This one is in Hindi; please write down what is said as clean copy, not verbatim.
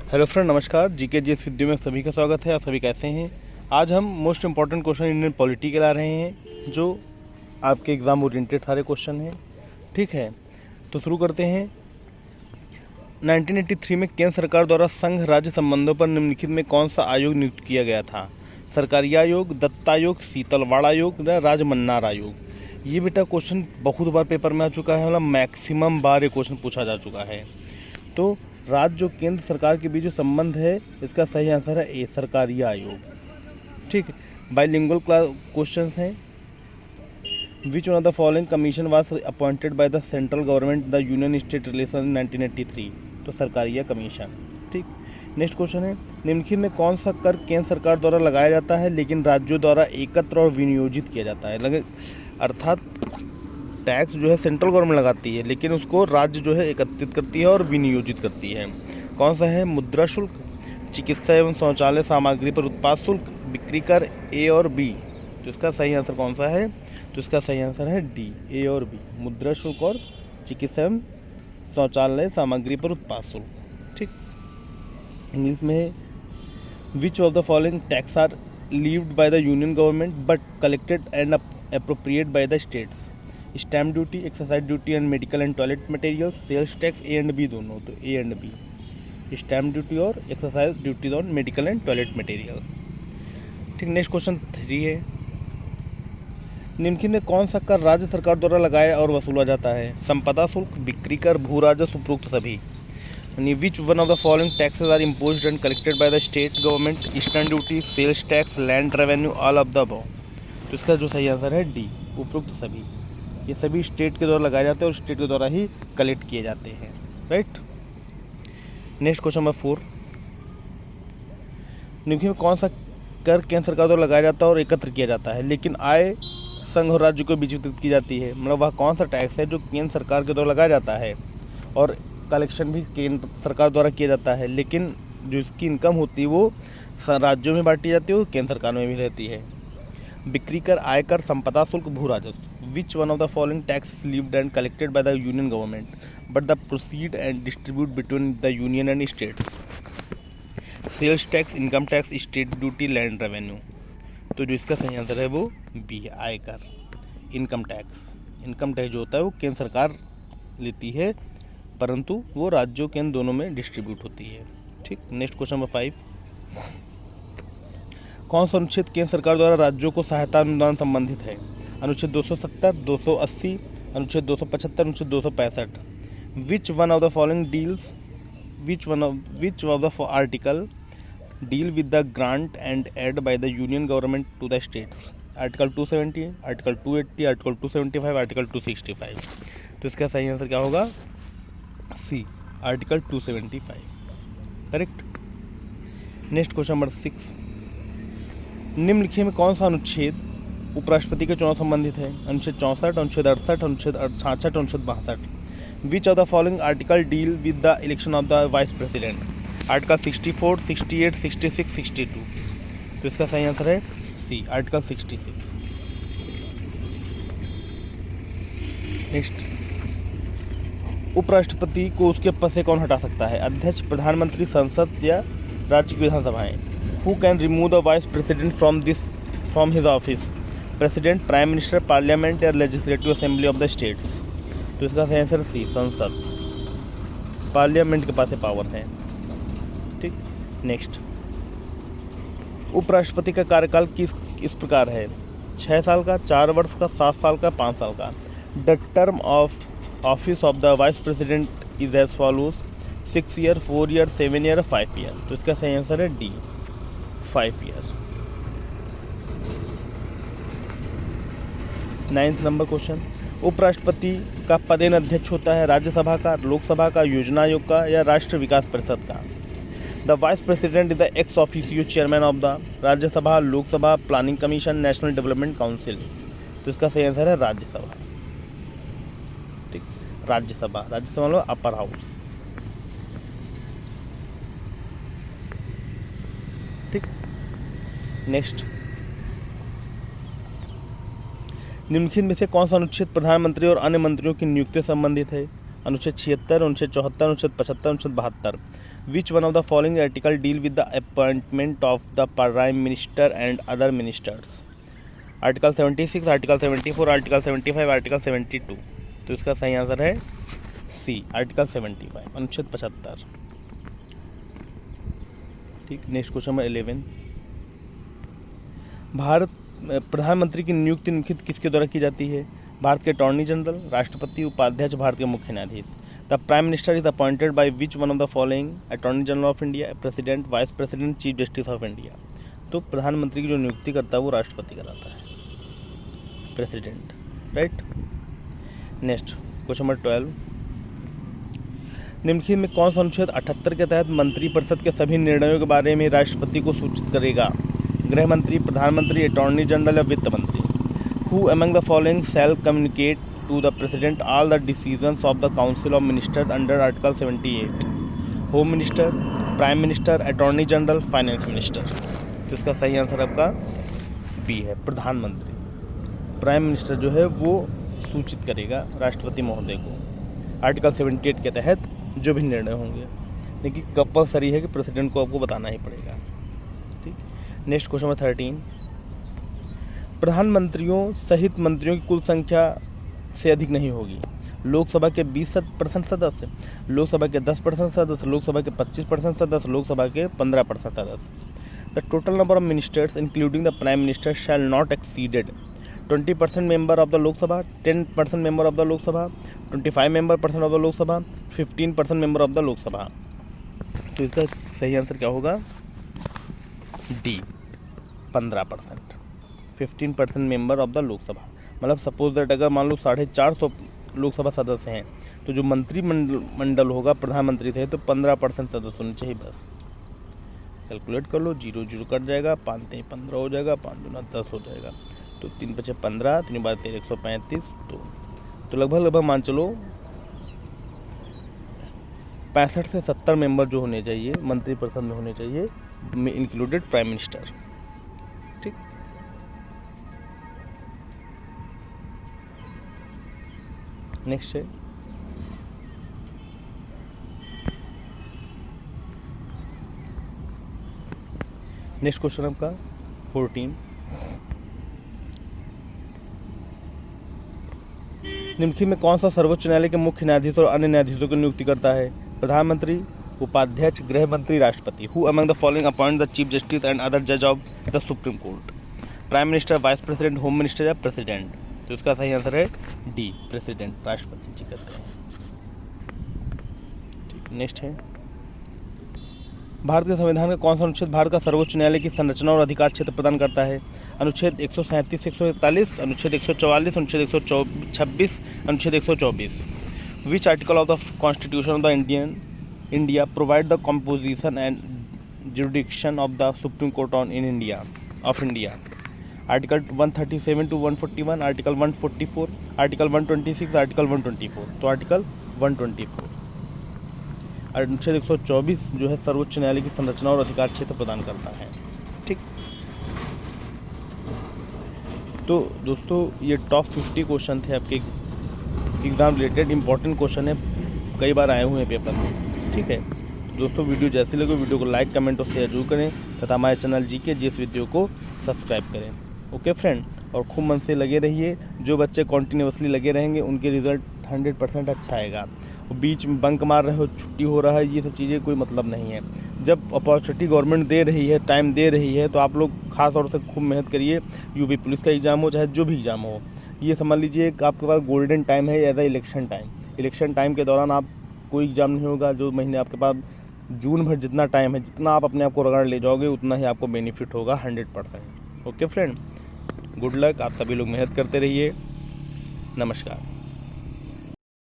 हेलो फ्रेंड, नमस्कार। जीके जीएस वीडियो में सभी का स्वागत है। आप सभी कैसे हैं? आज हम most important question Indian polity के ला रहे हैं, जो आपके एग्ज़ाम ओरिएंटेड सारे क्वेश्चन हैं। ठीक है, तो शुरू करते हैं। 1983 में केंद्र सरकार द्वारा संघ राज्य संबंधों पर निम्नलिखित में कौन सा आयोग नियुक्त किया गया था? सरकारी आयोग, दत्तायोग, शीतलवाड़ आयोग या राजमन्नार आयोग? ये बेटा क्वेश्चन बहुत बार पेपर में आ चुका है, मतलब मैक्सिमम बार ये क्वेश्चन पूछा जा चुका है। तो राज्य और केंद्र सरकार के बीच जो संबंध है, इसका सही आंसर है ए, सरकारी आयोग। ठीक है, बाइलिंगुअल क्वेश्चन हैं। विच one of the following commission was appointed by the central government the union state relation in 1983? तो सरकारिया कमीशन। ठीक, नेक्स्ट क्वेश्चन है, निम्नलिखित में कौन सा कर केंद्र सरकार द्वारा लगाया जाता है लेकिन राज्यों द्वारा एकत्र और विनियोजित किया जाता है? अर्थात टैक्स जो है सेंट्रल गवर्नमेंट लगाती है, लेकिन उसको राज्य जो है एकत्रित करती है और विनियोजित करती है। कौन सा है? मुद्रा शुल्क, चिकित्सा एवं शौचालय सामग्री पर उत्पाद शुल्क, बिक्री कर, ए और बी? तो इसका सही आंसर कौन सा है? तो इसका सही आंसर है डी, ए और बी, मुद्रा शुल्क और चिकित्सा एवं शौचालय सामग्री पर उत्पाद शुल्क। ठीक, इंग्लिश में है, which of the following tax are levied by the union government but collected and appropriate by the states? Stamp duty, exercise duty and medical and toilet material, sales tax, A and B दोनों? तो A and B, stamp duty और exercise duty on medical and toilet material. ठीक, नेक्स्ट क्वेश्चन 3 है, निम्नलिखित में कौन सा कर राज्य सरकार द्वारा लगाया और वसूला जाता है? संपदा शुल्क, बिक्री कर, भू राजस्व, उपरोक्त सभी? यानी which one of the following taxes are imposed and collected by the state government? Stamp duty, sales tax, land revenue, all of the above? तो इसका जो सही आंसर है डी, उपरोक्त सभी। ये सभी स्टेट के द्वारा लगाए जाते हैं और स्टेट के द्वारा ही कलेक्ट किए जाते हैं। राइट, नेक्स्ट क्वेश्चन नंबर 4, निम्नलिखित में कौन सा कर केंद्र सरकार द्वारा लगाया जाता है और एकत्र किया जाता है लेकिन आय संघ और राज्य को बीच वितरित की जाती है? मतलब वह कौन सा टैक्स है जो केंद्र सरकार के द्वारा लगाया जाता है और कलेक्शन भी केंद्र सरकार द्वारा किया जाता है, लेकिन जो इसकी इनकम होती है वो राज्यों में बांटी जाती है और केंद्र सरकार में भी रहती है? बिक्री कर, आयकर, संपदा शुल्क, भू राजस्व? Which one of the following tax is levied and collected by the union government, but the proceed and distribute between the union and states? Sales tax, income tax, state duty, land revenue? तो जो इसका सही आंसर है वो बी है, आयकर, इनकम टैक्स। इनकम टैक्स जो होता है वो केंद्र सरकार लेती है, परंतु वो राज्यों केंद्र दोनों में डिस्ट्रीब्यूट होती है। ठीक, नेक्स्ट क्वेश्चन नंबर 5, कौन सा अनुच्छेद केंद्र सरकार द्वारा राज्यों को सहायता अनुदान संबंधित है? अनुच्छेद 270, 280, अनुच्छेद 275, अनुच्छेद 265? Which one of the following deals which of the article deal with the grant and aid by the union government to the states? Article 270, article 280, article 275, article 265? तो इसका सही आंसर क्या होगा? C, article 275। Correct. Next question number 6, निम्नलिखित में कौन सा अनुच्छेद उपराष्ट्रपति के चुनाव संबंधित है? अनुच्छेद 64, अनुच्छेद 68, अनुच्छेद 66, अनुच्छेद 62? विच of the following article deal with the election of the vice president? Article 64, 68, 66, 62? तो इसका सही आंसर है सी, आर्टिकल 66। नेक्स्ट, उपराष्ट्रपति को उसके पद से कौन हटा सकता है? अध्यक्ष, प्रधानमंत्री, संसद या राज्य की विधानसभाएं? Who can remove the vice president from his office? President, prime minister, parliament या legislative assembly of the states? तो इसका सही आंसर सी, संसद, पार्लियामेंट के पास पावर है। ठीक, नेक्स्ट, उपराष्ट्रपति का कार्यकाल इस प्रकार है? 6 साल का, 4 वर्ष का, 7 साल का, 5 साल का? The term of office of the vice president is as follows: 6 year, 4 year, 7 year, 5 year? तो इसका सही आंसर है D, 5 year. 9th number question, उपराष्ट्रपति का पदेन अध्यक्ष होता है राज्यसभा का, लोकसभा का, योजना आयोग का या राष्ट्रीय विकास परिषद का? The vice president is the ex officio chairman of the Rajya Sabha, Lok Sabha, planning commission, national development council? तो इसका सही आंसर है राज्यसभा। ठीक, राज्यसभा, राज्यसभा मतलब अपर हाउस। ठीक, नेक्स्ट, निम्नलिखित में से कौन सा अनुच्छेद प्रधानमंत्री और अन्य मंत्रियों की नियुक्ति से संबंधित है? अनुच्छेद 76, अनुच्छेद 74, अनुच्छेद 75, अनुच्छेद 72। विच one of the following article deal with the appointment of the prime minister and other ministers? Article 76, article 74, article 75, article 72। तो इसका सही आंसर है सी, आर्टिकल 75, अनुच्छेद 75। ठीक, नेक्स्ट क्वेश्चन नंबर 11। भारत प्रधानमंत्री की नियुक्ति निम्नलिखित किसके द्वारा की जाती है? भारत के अटॉर्नी जनरल, राष्ट्रपति, उपाध्यक्ष, भारत के मुख्य न्यायाधीश। The prime minister is appointed by which one of the following? Attorney general of India, president, vice president, chief justice of India. तो प्रधानमंत्री की जो नियुक्ति करता है वो राष्ट्रपति कराता है, president, right. Next question number 12। निम्नलिखित में कौन सा अनुच्छेद 78 के तहत मंत्रिपरिषद के सभी निर्णयों के बारे में राष्ट्रपति को सूचित करेगा? गृह मंत्री, प्रधानमंत्री, अटॉर्नी जनरल या वित्त मंत्री? Who among the following shall communicate to the president all the decisions of the council of ministers under article 78? Home minister, prime minister, attorney general, finance minister. तो इसका सही आंसर आपका बी है, प्रधानमंत्री। प्राइम मिनिस्टर जो है वो सूचित करेगा राष्ट्रपति महोदय को आर्टिकल 78 के तहत जो भी निर्णय होंगे, लेकिन कंपल्सरी है कि प्रेसिडेंट को आपको बताना ही पड़ेगा। ठीक, नेक्स्ट क्वेश्चन नंबर 13। प्रधानमंत्रियों सहित मंत्रियों की कुल संख्या से अधिक नहीं होगी। लोकसभा के 20% सदस्य, लोकसभा के 10% सदस्य, लोकसभा के 25% सदस्य, लोकसभा के 15% सदस्य। The total number of ministers including the prime minister shall not exceeded 20% member of the Lok Sabha, 10% member of the Lok Sabha, 25% of the Lok Sabha, 15% member of the Lok Sabha. तो इसका सही आंसर क्या होगा? D, 15%, 15% member of the Lok Sabha. मतलब सपोज दैट अगर मान लो 450 लोकसभा सदस्य हैं तो जो मंत्रिमंडल होगा प्रधानमंत्री से तो 15% सदस्य होने चाहिए बस। कैलकुलेट कर लो, 0 0 कट जाएगा, 5 3 15 हो जाएगा, 5 दूना 10 हो जाएगा, तो 3 5 15, 3 12 13, 135। तो लगभग मान चलो 65 से 70 मेंबर जो होने चाहिए मंत्रिपरिषद में होने चाहिए, इंक्लूडेड प्राइम मिनिस्टर। ठीक, नेक्स्ट है नेक्स्ट क्वेश्चन आपका 14। निम्नलिखित में कौन सा सर्वोच्च न्यायालय के मुख्य न्यायाधीश और अन्य न्यायाधीशों की नियुक्ति करता है? प्रधानमंत्री, उपाध्यक्ष, गृह मंत्री, राष्ट्रपति। Who among the following appoint the chief justice and other जज of the Supreme Court? Prime minister, vice president, home minister या प्रेसिडेंट? तो इसका सही आंसर है डी, प्रेसिडेंट, राष्ट्रपति जी करते हैं। ठीक, नेक्स्ट है भारत के संविधान का कौन सा अनुच्छेद भारत का सर्वोच्च न्यायालय की संरचना और अधिकार क्षेत्र प्रदान करता है? अनुच्छेद 137, 141, अनुच्छेद 144, अनुच्छेद 126, अनुच्छेद 124। Which article of the constitution of the India provide the composition and जुडिक्शन of the Supreme court on in India of India? Article 137 to 141, article 144, article 126, article 124। तो आर्टिकल 124। अनुच्छेद 124 जो है सर्वोच्च न्यायालय की संरचना और अधिकार क्षेत्र प्रदान करता है। ठीक, तो दोस्तों ये टॉप 50 क्वेश्चन थे आपके एग्ज़ाम रिलेटेड, इंपॉर्टेंट क्वेश्चन है, कई बार आए हुए हैं पेपर में। ठीक है दोस्तों, वीडियो जैसी लगे वीडियो को लाइक, कमेंट और शेयर जरूर करें तथा हमारे चैनल जीके जिस वीडियो को सब्सक्राइब करें। ओके फ्रेंड, और खूब मन से लगे रहिए। जो बच्चे कॉन्टीन्यूसली लगे रहेंगे उनके रिज़ल्ट 100% अच्छा आएगा। बीच में बंक मार रहे हो, छुट्टी हो रहा है, ये सब चीज़ें कोई मतलब नहीं है। जब अपॉर्चुनिटी गवर्नमेंट दे रही है, टाइम दे रही है, तो आप लोग खास तौर से खूब मेहनत करिए। यूपी पुलिस का एग्ज़ाम हो चाहे जो भी एग्ज़ाम हो, ये समझ लीजिए कि आपके पास गोल्डन टाइम है as a election time. Election time के दौरान आप कोई एग्ज़ाम नहीं होगा, जो महीने आपके पास जून भर जितना टाइम है, जितना आप अपने आप को रगड़ ले जाओगे उतना ही आपको बेनिफिट होगा 100%। ओके फ्रेंड, गुड लक, आप सभी लोग मेहनत करते रहिए। नमस्कार।